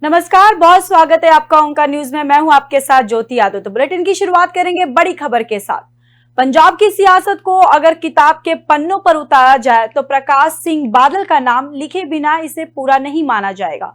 नमस्कार, बहुत स्वागत है आपका ओंकार न्यूज में। मैं हूं आपके साथ ज्योति यादव। तो बुलेटिन की शुरुआत करेंगे बड़ी खबर के साथ। पंजाब की सियासत को अगर किताब के पन्नों पर उतारा जाए तो प्रकाश सिंह बादल का नाम लिखे बिना इसे पूरा नहीं माना जाएगा।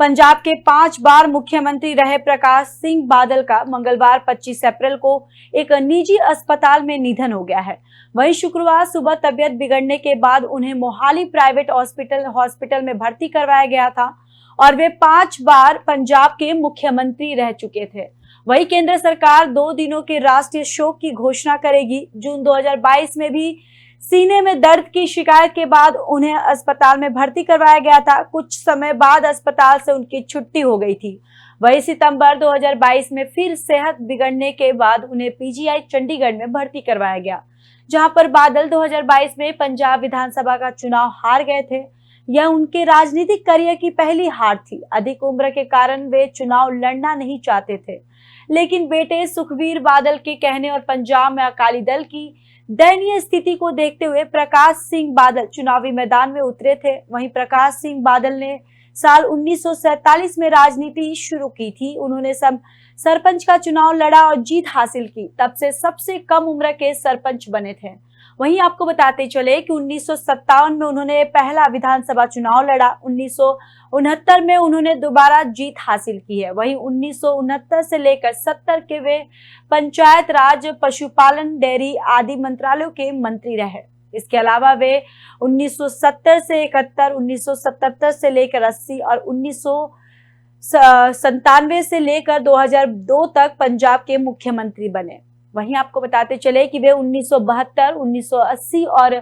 पंजाब के 5 बार मुख्यमंत्री रहे प्रकाश सिंह बादल का मंगलवार 25 अप्रैल को एक निजी अस्पताल में निधन हो गया है। वहीं शुक्रवार सुबह तबियत बिगड़ने के बाद उन्हें मोहाली प्राइवेट हॉस्पिटल में भर्ती करवाया गया था और वे 5 बार पंजाब के मुख्यमंत्री रह चुके थे। वहीं केंद्र सरकार 2 दिनों के राष्ट्रीय शोक की घोषणा करेगी। जून 2022 में भी सीने में दर्द की शिकायत के बाद उन्हें अस्पताल में भर्ती करवाया गया था। कुछ समय बाद अस्पताल से उनकी छुट्टी हो गई थी। वहीं सितंबर 2022 में फिर सेहत बिगड़ने के बाद उन्हें पीजीआई चंडीगढ़ में भर्ती करवाया गया, जहां पर बादल 2022 में पंजाब विधानसभा का चुनाव हार गए थे। यह उनके राजनीतिक करियर की पहली हार थी। अधिक उम्र के कारण वे चुनाव लड़ना नहीं चाहते थे, लेकिन बेटे सुखबीर बादल के कहने और पंजाब में अकाली दल की दयनीय स्थिति को देखते हुए प्रकाश सिंह बादल चुनावी मैदान में उतरे थे। वहीं प्रकाश सिंह बादल ने साल 1947 में राजनीति शुरू की थी। उन्होंने सरपंच का चुनाव लड़ा और जीत हासिल की। तब से सबसे कम उम्र के सरपंच बने थे। वहीं आपको बताते चले कि 1957 में उन्होंने पहला विधानसभा चुनाव लड़ा। 1969 में उन्होंने दोबारा जीत हासिल की है। वहीं 1969 से लेकर 70 के वे पंचायत राज, पशुपालन, डेयरी आदि मंत्रालयों के मंत्री रहे। इसके अलावा वे 1970 से 71, 1977 से लेकर 80 और 1997 से लेकर 2002 तक पंजाब के मुख्यमंत्री बने। वहीं आपको बताते चले कि वे 1972, 1980 और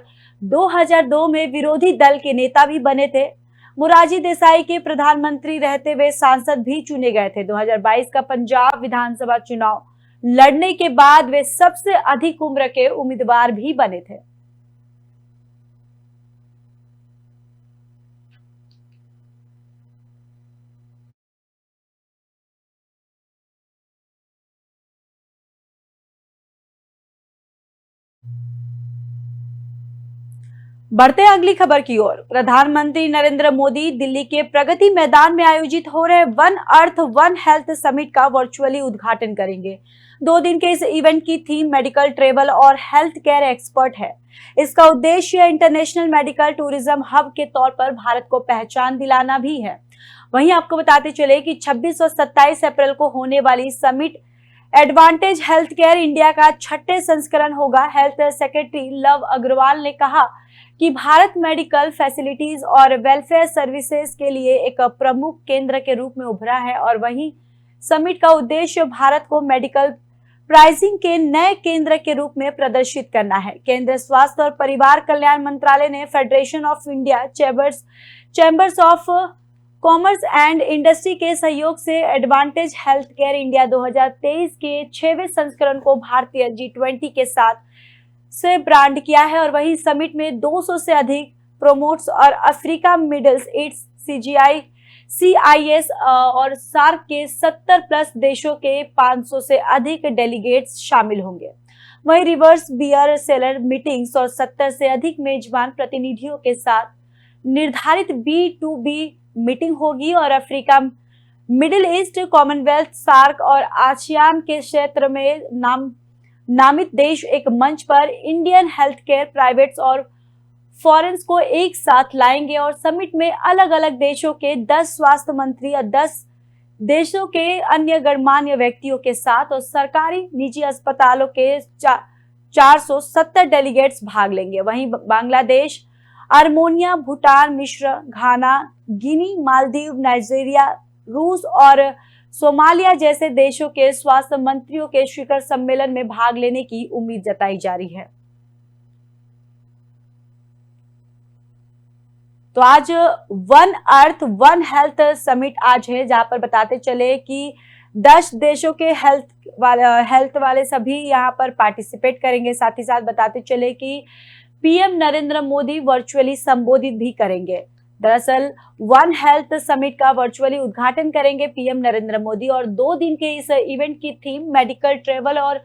2002 में विरोधी दल के नेता भी बने थे। मोरारजी देसाई के प्रधानमंत्री रहते वे सांसद भी चुने गए थे। 2022 का पंजाब विधानसभा चुनाव लड़ने के बाद वे सबसे अधिक उम्र के उम्मीदवार भी बने थे। बढ़ते हैं अगली खबर की ओर। प्रधानमंत्री नरेंद्र मोदी दिल्ली के प्रगति मैदान में आयोजित हो रहे one earth one health summit का वर्चुअली उद्घाटन करेंगे। 2 दिन के इस इवेंट की थीम मेडिकल ट्रेवल और हेल्थ केयर एक्सपर्ट है। इसका उद्देश्य इंटरनेशनल मेडिकल टूरिज्म हब के तौर पर भारत को पहचान दिलाना भी है। वहीं आपको बताते चले कि 26 और 27 अप्रैल को होने वाली summit advantage health care India का 6ठे संस्करण होगा। हेल्थ सेक्रेटरी लव अग्रवाल ने कहा कि भारत मेडिकल फैसिलिटीज और वेलफेयर सर्विसेज के लिए एक प्रमुख केंद्र के रूप में उभरा है और वहीं समिट का उद्देश्य भारत को मेडिकल प्राइसिंग के नए केंद्र के रूप में प्रदर्शित करना है। केंद्रीय स्वास्थ्य और परिवार कल्याण मंत्रालय ने federation of India chambers of commerce and industry के सहयोग से एडवांटेज हेल्थ केयर इंडिया 2023 के 6वें संस्करण को भारतीय G20 के साथ से ब्रांड किया है और वही समिट में 200 से अधिक प्रोमोट्स और अफ्रीका, मिडिल ईस्ट, CIS और सार्क के 70 प्लस देशों के 500 से अधिक डेलीगेट्स शामिल होंगे। वहीं रिवर्स बियर सेलर मीटिंग्स और 70 से अधिक मेजबान प्रतिनिधियों के साथ निर्धारित B2B मीटिंग होगी और Africa, middle east, Commonwealth, SAARC और आसियान के क्षेत्र में नामित देश एक मंच पर इंडियन हेल्थ केयर प्राइवेट्स और फॉरेन्स को एक साथ लाएंगे और समिट में अलग अलग देशों के 10 स्वास्थ्य मंत्री और 10 देशों के अन्य गणमान्य व्यक्तियों के साथ और सरकारी निजी अस्पतालों के 470 डेलीगेट्स भाग लेंगे। वहीं बांग्लादेश, आर्मेनिया, भूटान, मिस्र, घाना, गिनी, मालदीव, नाइजीरिया, रूस और सोमालिया जैसे देशों के स्वास्थ्य मंत्रियों के शिखर सम्मेलन में भाग लेने की उम्मीद जताई जा रही है। तो आज one earth one health summit आज है, जहां पर बताते चले कि 10 देशों के हेल्थ वाले सभी यहां पर पार्टिसिपेट करेंगे। साथ ही साथ बताते चले कि पीएम नरेंद्र मोदी वर्चुअली संबोधित भी करेंगे। दरअसल वन हेल्थ समिट का वर्चुअली उद्घाटन करेंगे पीएम नरेंद्र मोदी और 2 दिन के इस इवेंट की थीम मेडिकल ट्रेवल और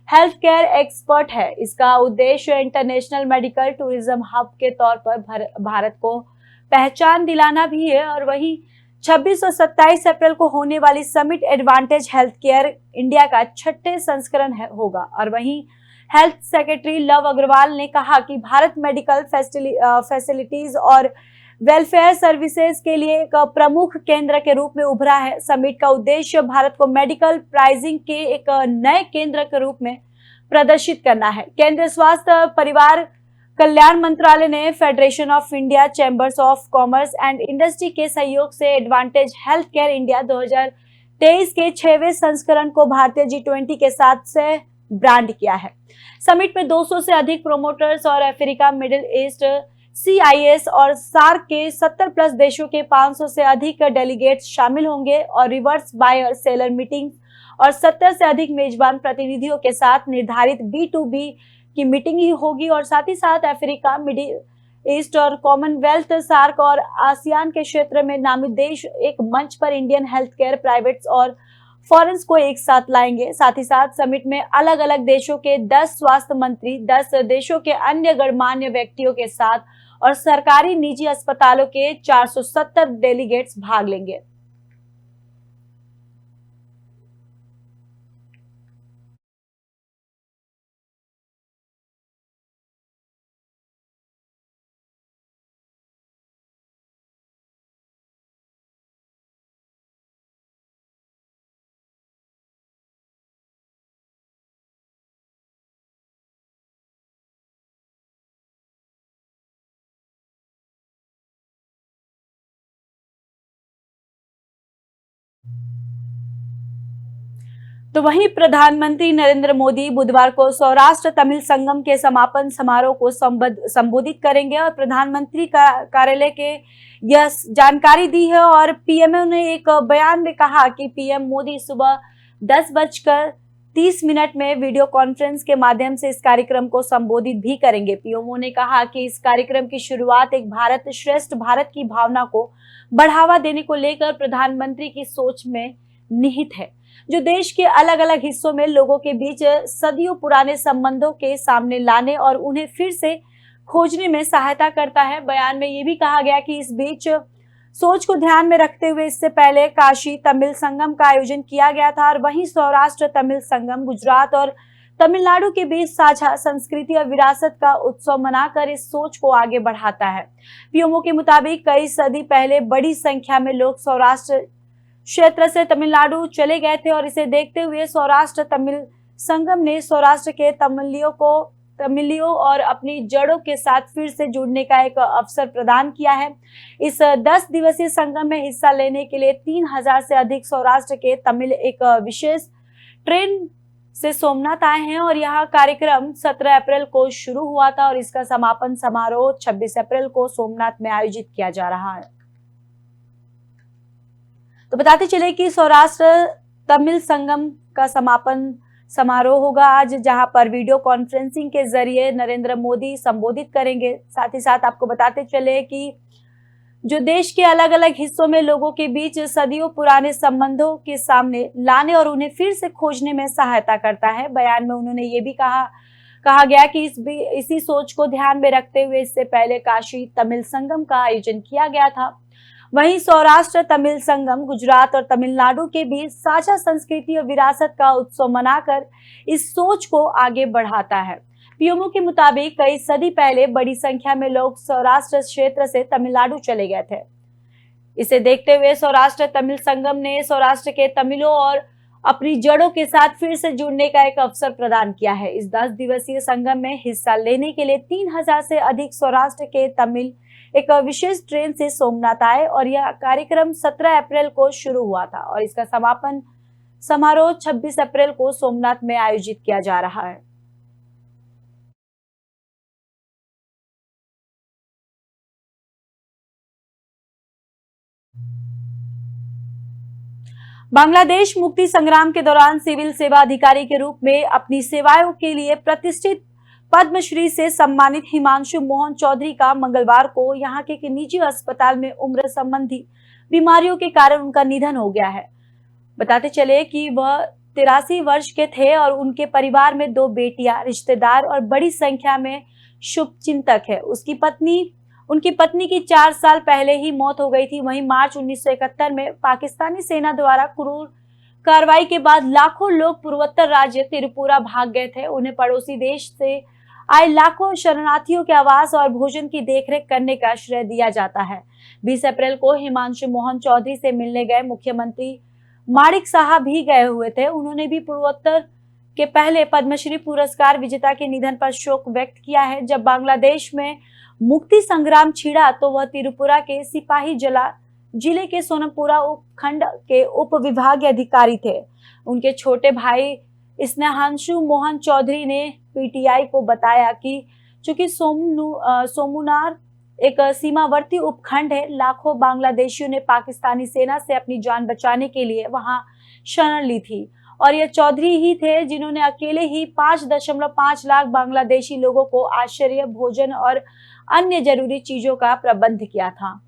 हेल्थ केयर एक्सपर्ट है। इसका उद्देश्य इंटरनेशनल मेडिकल टूरिज्म हब के तौर पर भारत को पहचान दिलाना भी है और वहीं 26 और 27 अप्रैल को होने वाली summit advantage health care India का 6ठे संस्करण होगा। और वहीं हेल्थ सेक्रेटरी लव अग्रवाल ने कहा कि भारत मेडिकल फैसिलिटीज और वेलफेयर सर्विसेज के लिए एक प्रमुख केंद्र के रूप में उभरा है। समिट का उद्देश्य भारत को मेडिकल प्राइसिंग के एक नए केंद्र के रूप में प्रदर्शित करना है। केंद्रीय स्वास्थ्य परिवार कल्याण मंत्रालय ने federation of India chambers of commerce and industry के सहयोग से एडवांटेज हेल्थ केयर इंडिया 2023 के 6वें संस्करण को भारतीय G20 के साथ से ब्रांड किया है। समिट में 200 से अधिक प्रोमोटर्स और अफ्रीका, मिडिल ईस्ट, CIS और सार्क के 70 प्लस देशों के 500 से अधिक डेलीगेट्स शामिल होंगे और रिवर्स बाय और सेलर मीटिंग और 70 से अधिक मेजबान प्रतिनिधियों के साथ निर्धारित B2B की मीटिंग ही होगी। और साथ ही साथ अफ्रीका, मिडिल ईस्ट और कॉमनवेल्थ, सार्क और आसियान के क्षेत्र में नामित देश एक मंच पर इंडियन हेल्थ केयर प्राइवेट्स और फॉरेन्स को एक साथ लाएंगे। साथ ही साथ समिट में अलग अलग देशों के 10 स्वास्थ्य मंत्री, 10 देशों के अन्य गणमान्य व्यक्तियों के साथ और सरकारी निजी अस्पतालों के 470 डेलीगेट्स भाग लेंगे। तो वहीं प्रधानमंत्री नरेंद्र मोदी बुधवार को सौराष्ट्र तमिल संगम के समापन समारोह को संबोधित करेंगे और प्रधानमंत्री का कार्यालय के यह जानकारी दी है। और पीएमओ ने एक बयान में कहा कि पीएम मोदी सुबह 10:30 में वीडियो कॉन्फ्रेंस के माध्यम से इस कार्यक्रम को संबोधित भी करेंगे। पीएमओ ने कहा कि इस कार्यक्रम की शुरुआत एक भारत श्रेष्ठ भारत की भावना को बढ़ावा देने को लेकर प्रधानमंत्री की सोच में निहित है, जो देश के अलग अलग हिस्सों में लोगों के बीच सदियों पुराने संबंधों के सामने लाने और उन्हें फिर से खोजने में सहायता करता है। बयान में ये भी कहा गया कि इस बीच सोच को ध्यान में रखते हुए इससे पहले काशी तमिल संगम का आयोजन किया गया था और वहीं सौराष्ट्र तमिल संगम गुजरात और तमिलनाडु के बीच साझा संस्कृति और विरासत का उत्सव मनाकर इस सोच को आगे बढ़ाता है। पीएमओ के मुताबिक कई सदी पहले बड़ी संख्या में लोग सौराष्ट्र क्षेत्र से तमिलनाडु चले गए थे और इसे देखते हुए सौराष्ट्र तमिल संगम ने सौराष्ट्र के तमिलियों और अपनी जड़ों के साथ फिर से जुड़ने का एक अवसर प्रदान किया है। इस 10 दिवसीय संगम में हिस्सा लेने के लिए 3000 से अधिक सौराष्ट्र के तमिल एक विशेष ट्रेन से सोमनाथ आए हैं और यह कार्यक्रम 17 अप्रैल को शुरू हुआ था और इसका समापन समारोह 26 अप्रैल को सोमनाथ में आयोजित किया जा रहा है। तो बताते चले कि सौराष्ट्र तमिल संगम का समापन समारोह होगा आज, जहां पर वीडियो कॉन्फ्रेंसिंग के जरिए नरेंद्र मोदी संबोधित करेंगे। साथ ही साथ आपको बताते चले कि जो देश के अलग अलग हिस्सों में लोगों के बीच सदियों पुराने संबंधों के सामने लाने और उन्हें फिर से खोजने में सहायता करता है। बयान में उन्होंने ये भी कहा गया कि इसी सोच को ध्यान में रखते हुए इससे पहले काशी तमिल संगम का आयोजन किया गया था। वहीं सौराष्ट्र तमिल संगम गुजरात और तमिलनाडु के बीच साझा संस्कृति और विरासत का उत्सव मनाकर इस सोच को आगे बढ़ाता है। पीएमओ के मुताबिक कई सदी पहले बड़ी संख्या में लोग सौराष्ट्र क्षेत्र से तमिलनाडु चले गए थे। इसे देखते हुए सौराष्ट्र तमिल संगम ने सौराष्ट्र के तमिलों और अपनी जड़ों के साथ फिर से जुड़ने का एक अवसर प्रदान किया है। इस 10 दिवसीय संगम में हिस्सा लेने के लिए 3000 से अधिक सौराष्ट्र के तमिल एक विशेष ट्रेन से सोमनाथ आए और यह कार्यक्रम 17 अप्रैल को शुरू हुआ था और इसका समापन समारोह 26 अप्रैल को सोमनाथ में आयोजित किया जा रहा है। बांग्लादेश मुक्ति संग्राम के दौरान सिविल सेवा अधिकारी के रूप में अपनी सेवाओं के लिए प्रतिष्ठित पद्मश्री से सम्मानित हिमांशु मोहन चौधरी का मंगलवार को यहां के एक निजी अस्पताल में उम्र संबंधी बीमारियों के कारण उनका निधन हो गया है। बताते चले कि वह 83 वर्ष के थे और उनके परिवार में 2 बेटियां, रिश्तेदार और बड़ी संख्या में शुभचिंतक है। उसकी पत्नी उनकी पत्नी की 4 साल पहले ही मौत हो गई थी। वहीं मार्च 1971 में पाकिस्तानी सेना द्वारा क्रूर कार्रवाई के बाद लाखों लोग पूर्वोत्तर राज्य त्रिपुरा भाग गए थे। उन्हें पड़ोसी देश से आए लाखों शरणार्थियों के आवास और भोजन की देखरेख करने का श्रेय दिया जाता है। 20 अप्रैल को हिमांशु मोहन चौधरी से मिलने गए मुख्यमंत्री माणिक साहब भी गए हुए थे। उन्होंने भी पूर्वोत्तर के पहले पद्मश्री पुरस्कार विजेता के निधन पर शोक व्यक्त किया है। जब बांग्लादेश में मुक्ति संग्राम छिड़ा तो वह त्रिपुरा के सिपाही जला जिले के सोनमपुरा उपखंड के उप विभागीय अधिकारी थे। उनके छोटे भाई स्नेहांशु मोहन चौधरी ने पीटीआई को बताया कि चूंकि सोमनार एक सीमावर्ती उपखंड है, लाखों बांग्लादेशियों ने पाकिस्तानी सेना से अपनी जान बचाने के लिए वहां शरण ली थी और ये चौधरी ही थे जिन्होंने अकेले ही 5.5 लाख बांग्लादेशी लोगों को आश्रय, भोजन और अन्य जरूरी चीजों का प्रबंध किया था।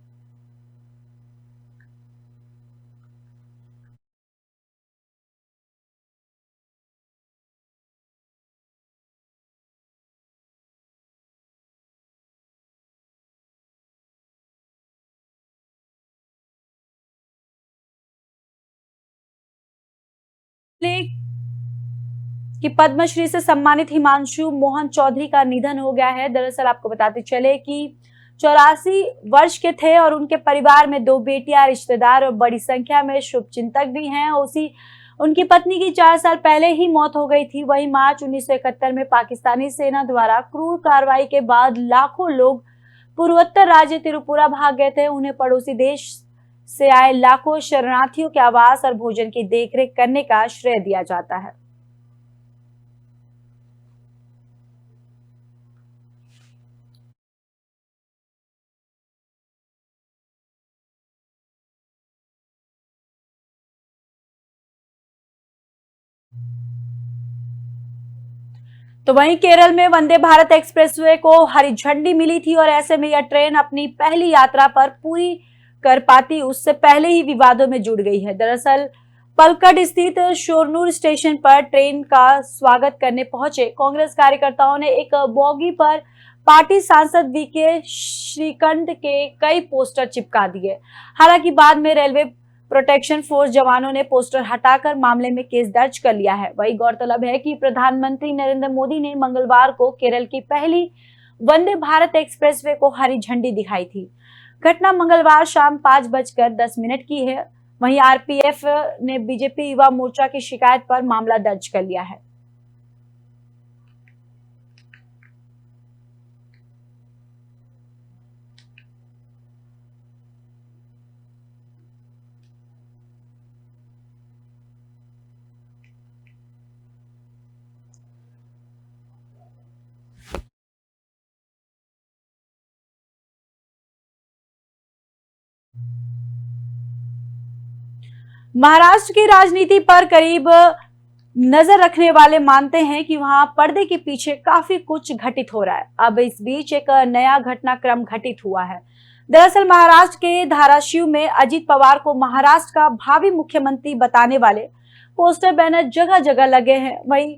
कि पद्मश्री से सम्मानित हिमांशु मोहन चौधरी का निधन हो गया है। दरअसल आपको बताते चले कि 84 वर्ष के थे और उनके परिवार में 2 बेटियां, रिश्तेदार और बड़ी संख्या में शुभचिंतक भी हैं। उनकी पत्नी की 4 साल पहले ही मौत हो गई थी। वहीं मार्च 1971 में पाकिस्तानी सेना द्वारा क्रूर कार्रवाई के बाद लाखों लोग पूर्वोत्तर राज्य त्रिपुरा भाग गए थे। उन्हें पड़ोसी देश से आए लाखों शरणार्थियों के आवास और भोजन की देखरेख करने का श्रेय दिया जाता है। तो वहीं केरल में वंदे भारत एक्सप्रेसवे को हरी झंडी मिली थी और ऐसे में यह ट्रेन अपनी पहली यात्रा पर पूरी कर पाती उससे पहले ही विवादों में जुड़ गई है। दरअसल पलक्कड स्थित शोरनूर स्टेशन पर ट्रेन का स्वागत करने पहुंचे कांग्रेस कार्यकर्ताओं ने एक बोगी पर पार्टी सांसद वीके श्रीकंठ के कई पोस्टर चिपका दिए। हालांकि बाद में रेलवे प्रोटेक्शन फोर्स जवानों ने पोस्टर हटाकर मामले में केस दर्ज कर लिया है। वही गौरतलब है कि प्रधानमंत्री नरेंद्र मोदी ने मंगलवार को केरल की पहली वंदे भारत एक्सप्रेसवे को हरी झंडी दिखाई थी। घटना मंगलवार शाम 5:10 की है। वहीं आरपीएफ ने बीजेपी युवा मोर्चा की शिकायत पर मामला दर्ज कर लिया है। महाराष्ट्र की राजनीति पर करीब नजर रखने वाले मानते हैं कि वहां पर्दे के पीछे काफी कुछ घटित हो रहा है। अब इस बीच एक नया घटनाक्रम घटित हुआ है। दरअसल महाराष्ट्र के धाराशिव में अजित पवार को महाराष्ट्र का भावी मुख्यमंत्री बताने वाले पोस्टर बैनर जगह जगह लगे हैं। वहीं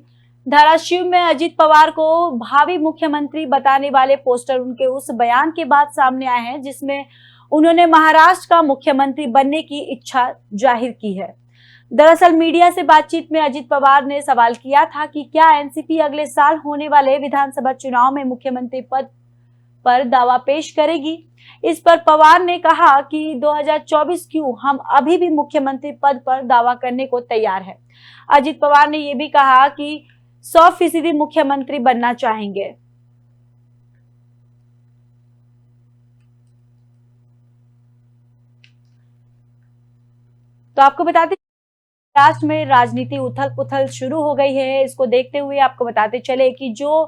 धाराशिव में अजित पवार को भावी मुख्यमंत्री बताने वाले पोस्टर उनके उस बयान के बाद सामने आए हैं जिसमें उन्होंने महाराष्ट्र का मुख्यमंत्री बनने की इच्छा जाहिर की है। दरअसल मीडिया से बातचीत में अजित पवार ने सवाल किया था कि क्या एनसीपी अगले साल होने वाले विधानसभा चुनाव में मुख्यमंत्री पद पर दावा पेश करेगी। इस पर पवार ने कहा कि 2024 क्यों, हम अभी भी मुख्यमंत्री पद पर दावा करने को तैयार है। अजित पवार ने यह भी कहा कि 100% मुख्यमंत्री बनना चाहेंगे। तो आपको बताते महाराष्ट्र में राजनीति उथल पुथल शुरू हो गई है। इसको देखते हुए आपको बताते चले कि जो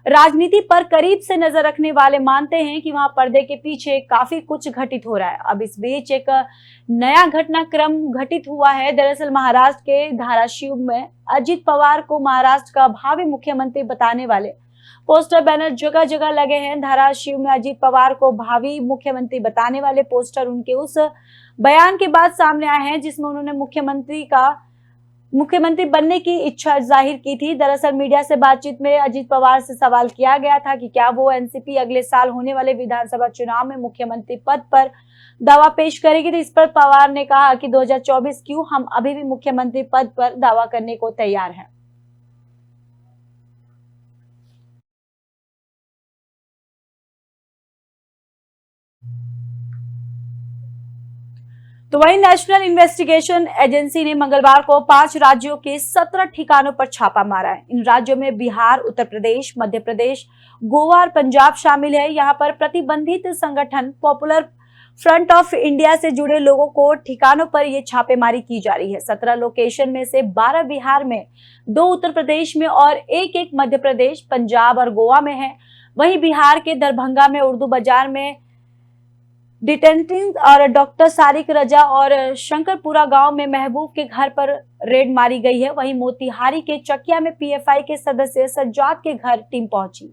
राजनीति पर करीब से नजर रखने वाले मानते हैं कि वहां पर्दे के पीछे काफी कुछ घटित हो रहा है। अब इस बीच एक नया घटनाक्रम घटित हुआ है। दरअसल महाराष्ट्र के धाराशिव में अजित पवार को महाराष्ट्र का भावी मुख्यमंत्री बताने वाले पोस्टर बैनर जगह जगह लगे हैं। धाराशिव में अजित पवार को भावी मुख्यमंत्री बताने वाले पोस्टर उनके उस बयान के बाद सामने आए हैं जिसमें उन्होंने मुख्यमंत्री का मुख्यमंत्री बनने की इच्छा जाहिर की थी। दरअसल मीडिया से बातचीत में अजीत पवार से सवाल किया गया था कि क्या वो एनसीपी अगले साल होने वाले विधानसभा चुनाव में मुख्यमंत्री पद पर दावा पेश करेगी। तो इस पर पवार ने कहा कि 2024 क्यों, हम अभी भी मुख्यमंत्री पद पर दावा करने को तैयार हैं। तो वहीं नेशनल इन्वेस्टिगेशन एजेंसी ने मंगलवार को 5 राज्यों के 17 ठिकानों पर छापा मारा है। इन राज्यों में बिहार, उत्तर प्रदेश, मध्य प्रदेश, गोवा और पंजाब शामिल है। यहां पर प्रतिबंधित संगठन पॉपुलर फ्रंट ऑफ इंडिया से जुड़े लोगों को ठिकानों पर यह छापेमारी की जा रही है। 17 लोकेशन में से 12 बिहार में, 2 उत्तर प्रदेश में और एक मध्य प्रदेश, पंजाब और गोवा में है। वहीं बिहार के दरभंगा में, उर्दू बाजार में डिटेंटिंग और डॉक्टर सारिक रजा और शंकरपुरा गांव में महबूब के घर पर रेड मारी गई है। वहीं मोतिहारी के चकिया में पीएफआई के सदस्य सज्जाद के घर टीम पहुंची।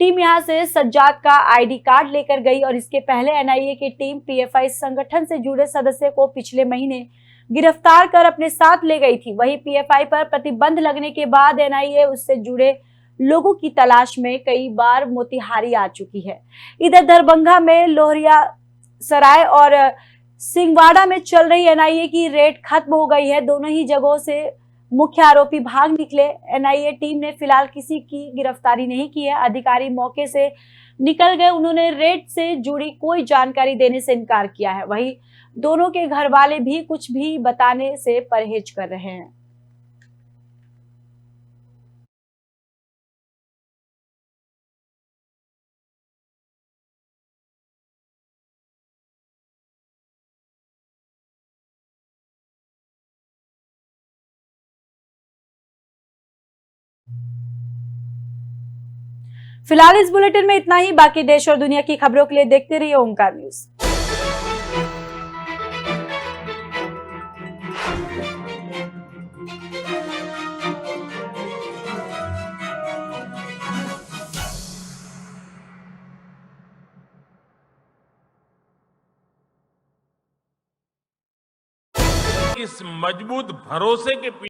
टीम यहां से सज्जाद का आईडी कार्ड लेकर गई और इसके पहले एनआईए की टीम पीएफआई संगठन से जुड़े सदस्य को पिछले महीने गिरफ्तार कर अपने साथ ले गई थी। वहीं पीएफआई पर प्रतिबंध लगने के बाद एनआईए उससे जुड़े लोगों की तलाश में कई बार मोतिहारी आ चुकी है। इधर दरभंगा में लोहरिया सराय और सिंगवाड़ा में चल रही एनआईए की रेड खत्म हो गई है। दोनों ही जगहों से मुख्य आरोपी भाग निकले। एनआईए टीम ने फिलहाल किसी की गिरफ्तारी नहीं की है। अधिकारी मौके से निकल गए। उन्होंने रेड से जुड़ी कोई जानकारी देने से इनकार किया है। वहीं दोनों के घर वाले भी कुछ भी बताने से परहेज कर रहे हैं। फिलहाल इस बुलेटिन में इतना ही। बाकी देश और दुनिया की खबरों के लिए देखते रहिए ओंकार न्यूज। इस मजबूत भरोसे के